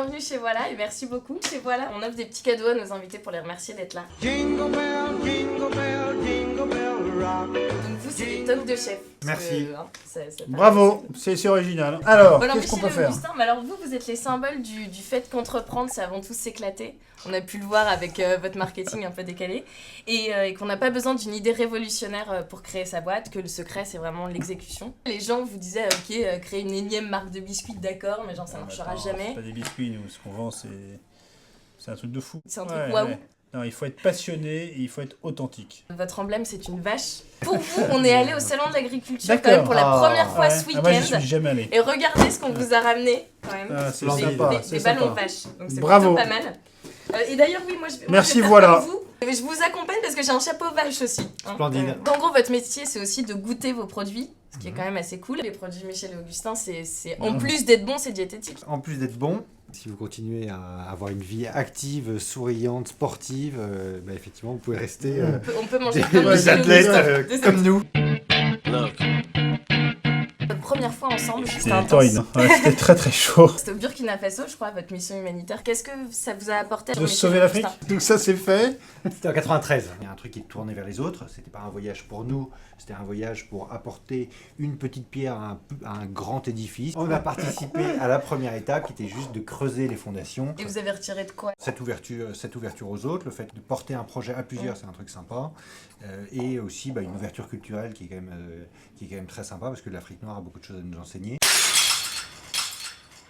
bienvenue chez Voilà et merci beaucoup. Chez Voilà, on offre des petits cadeaux à nos invités pour les remercier d'être là. Jingle bell, jingle bell, jingle bell rock. Donc vous, c'est des toques de chef. Merci. Bravo, c'est original. Alors, Voilà, qu'est-ce qu'on peut faire? Augustin, mais alors vous êtes les symboles du fait qu'entreprendre, c'est avant tout s'éclater. On a pu le voir avec votre marketing un peu décalé. Et qu'on n'a pas besoin d'une idée révolutionnaire pour créer sa boîte, que le secret, c'est vraiment l'exécution. Les gens vous disaient, ok, créer une énième marque de biscuits, d'accord, mais genre ça marchera jamais. C'est pas des biscuits, nous. Ce qu'on vend, c'est un truc de fou. C'est un truc waouh. Non, il faut être passionné et il faut être authentique. Votre emblème, c'est une vache. Pour vous, on est allé au salon de l'agriculture quand D'accord. même pour la première fois ce week-end. Moi, j'y suis jamais allé. Et regardez ce qu'on vous a ramené quand même. C'est des, sympa. des ballons de vache. Donc c'est Bravo. plutôt pas mal. Et d'ailleurs, oui, moi je vais Merci, faire voilà. comme vous. Je vous accompagne parce que j'ai un chapeau vache aussi. Hein. Splendide. En gros, votre métier, c'est aussi de goûter vos produits, ce qui est quand même assez cool. Les produits Michel et Augustin, c'est en plus d'être bon, c'est diététique. En plus d'être bon, si vous continuez à avoir une vie active, souriante, sportive, effectivement, vous pouvez rester On peut manger plein de des Michel et athlètes Augustin. comme nous. Votre première fois ensemble, c'était C'était intense. torride. Ouais, c'était très très chaud. C'était au Burkina Faso, je crois, votre mission humanitaire. Qu'est-ce que ça vous a apporté De Michel sauver et l'Afrique. Augustin Donc ça, c'est fait. C'était en 93. Il y a un truc qui est tourné vers les autres. C'était pas un voyage pour nous, c'était un voyage pour apporter une petite pierre à un grand édifice. On a participé à la première étape qui était juste de creuser les fondations. Et vous avez retiré de quoi? Cette ouverture aux autres, le fait de porter un projet à plusieurs, c'est un truc sympa. Et aussi une ouverture culturelle qui est quand même très sympa parce que l'Afrique noire a beaucoup de choses à nous enseigner.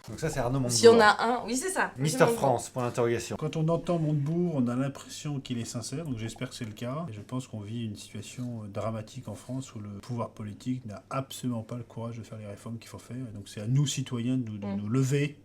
Donc ça, c'est Arnaud Montebourg. S'il y en a un, oui, c'est ça. Mister France, point d'interrogation. Quand on entend Montebourg, on a l'impression qu'il est sincère, donc j'espère que c'est le cas. Et je pense qu'on vit une situation dramatique en France où le pouvoir politique n'a absolument pas le courage de faire les réformes qu'il faut faire. Et donc c'est à nous, citoyens, de nous lever.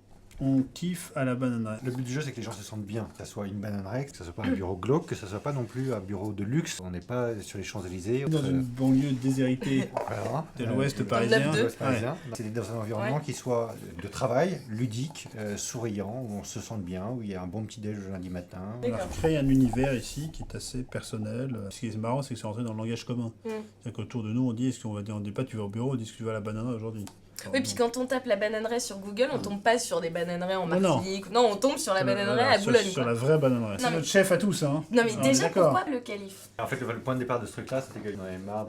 On kiffe à la bananerie. Le but du jeu, c'est que les gens se sentent bien. Que ça soit une bananerie, que ça soit pas un bureau glauque, que ça soit pas non plus un bureau de luxe. On n'est pas sur les Champs-Élysées. Dans une banlieue déshéritée Voilà. de l'Ouest Dans parisien. le 9-2. L'Ouest parisien. C'est dans un environnement qui soit de travail, ludique, souriant, où on se sente bien, où il y a un bon petit déj le lundi matin. On a créé un univers ici qui est assez personnel. Ce qui est marrant, c'est que c'est rentré dans le langage commun. C'est-à-dire qu'autour de nous, on dit, est-ce qu'on va dire, on dit pas tu vas au bureau, on dit est-ce que tu vas à la bananerie aujourd'hui. Oui, puis quand on tape la bananerie sur Google, on tombe pas sur des bananeries en Non. Martinique. Non, on tombe sur la bananerie à Boulogne. Sur quoi. la vraie bananerie. C'est mais- notre chef à tous, hein. Non, mais On est déjà, d'accord. pourquoi le calife? En fait, le point de départ de ce truc-là, c'était qu'on en avait marre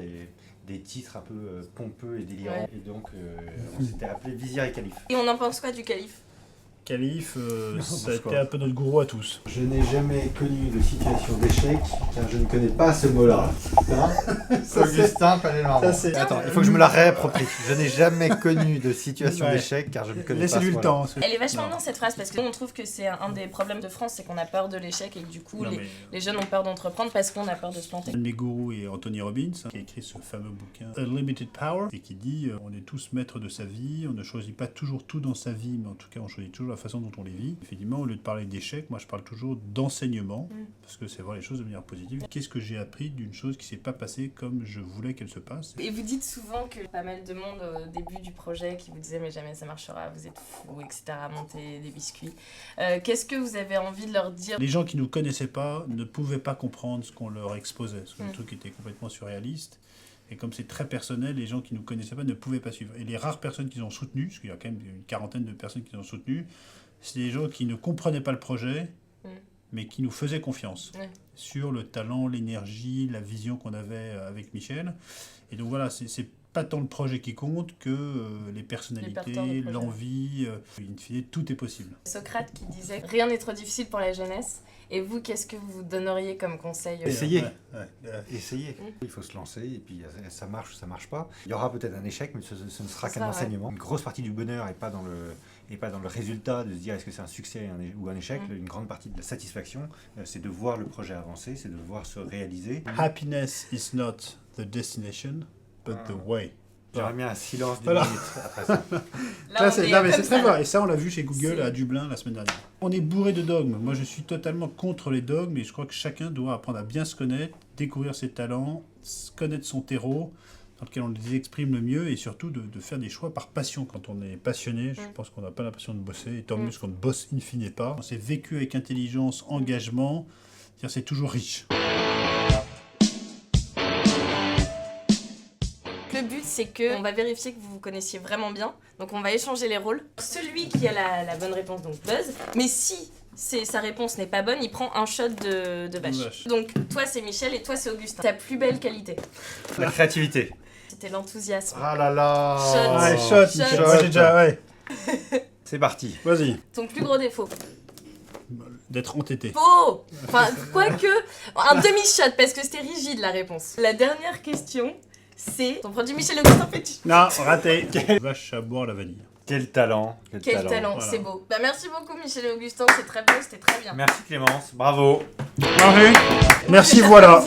des titres un peu pompeux et délirants. Ouais. Et donc, on s'était appelé Vizir et Calife. Et on en pense quoi du calife? Calife, ça a parce été quoi un peu notre gourou à tous. Je n'ai jamais connu de situation d'échec, car je ne connais pas ce mot-là. Augustin Palais-Normand. Ça, c'est- Attends, il faut que je me la réapproprie. Je n'ai jamais connu de situation Ouais. d'échec, car je ne connais pas ce Laissez-lui le mot-là. temps. Elle est vachement bien cette phrase parce que nous, on trouve que c'est un des problèmes de France, c'est qu'on a peur de l'échec et que du coup, Non, mais- les jeunes ont peur d'entreprendre parce qu'on a peur de se planter. Un de mes gourous est Anthony Robbins, qui a écrit ce fameux bouquin Unlimited Power, et qui dit on est tous maîtres de sa vie, on ne choisit pas toujours tout dans sa vie, mais en tout cas on choisit toujours la façon dont on les vit. Effectivement, au lieu de parler d'échec, moi je parle toujours d'enseignement, parce que c'est voir les choses de manière positive. Qu'est-ce que j'ai appris d'une chose qui s'est pas passée comme je voulais qu'elle se passe? Et vous dites souvent que pas mal de monde au début du projet qui vous disait mais jamais ça marchera, vous êtes fous, etc. Monter des biscuits. Qu'est-ce que vous avez envie de leur dire? Les gens qui nous connaissaient pas ne pouvaient pas comprendre ce qu'on leur exposait, parce que le truc était complètement surréaliste. Et comme c'est très personnel, les gens qui nous connaissaient pas ne pouvaient pas suivre. Et les rares personnes qui ont soutenu, parce qu'il y a quand même une quarantaine de personnes qui ont soutenu, c'est des gens qui ne comprenaient pas le projet, mais qui nous faisaient confiance sur le talent, l'énergie, la vision qu'on avait avec Michel. Et donc voilà, c'est pas tant le projet qui compte que les personnalités, porteurs de projet. l'envie. In fine, tout est possible. Socrate qui disait rien n'est trop difficile pour la jeunesse. Et vous, qu'est-ce que vous donneriez comme conseil? Essayez. Ouais. Essayez. Il faut se lancer et puis ça marche ou ça marche pas. Il y aura peut-être un échec, mais ce ne sera qu'un enseignement. Une grosse partie du bonheur n'est pas dans le résultat de se dire est-ce que c'est un succès ou un échec. Une grande partie de la satisfaction, c'est de voir le projet avancer, c'est de le voir se réaliser. Happiness is not the destination, but the way. J'aurais mis un silence d'une Voilà. minute après ça. Là, Ça, on est non, mais comme c'est très ça. vrai. Et ça, on l'a vu chez Google C'est- à Dublin la semaine dernière. On est bourré de dogmes. Moi, je suis totalement contre les dogmes et je crois que chacun doit apprendre à bien se connaître, découvrir ses talents, connaître son terreau, dans lequel on les exprime le mieux et surtout de faire des choix par passion. Quand on est passionné, je pense qu'on n'a pas l'impression de bosser et tant mieux qu'on ne bosse in fine pas. On s'est vécu avec intelligence, engagement, c'est toujours riche. le but, c'est qu'on va vérifier que vous vous connaissiez vraiment bien. Donc on va échanger les rôles. Celui qui a la bonne réponse, donc buzz. Mais si sa réponse n'est pas bonne, il prend un shot de vache. Donc toi c'est Michel et toi c'est Augustin. Ta plus belle qualité. La créativité. C'était l'enthousiasme. Ah là là. Shot. Ouais, shot, Shot. Michel. Ouais, j'ai déjà, ouais. C'est parti. Vas-y. Ton plus gros défaut. D'être entêté. Faux. Enfin, quoique, un demi-shot parce que c'était rigide la réponse. La dernière question, c'est ton produit Michel Augustin fétiche. Non, raté. Vache à boire la vanille. Quel talent. Quel talent, Voilà. c'est beau. Bah merci beaucoup Michel et Augustin, c'est très beau, c'était très bien. Merci Clémence, bravo. Parfait. Merci, voilà.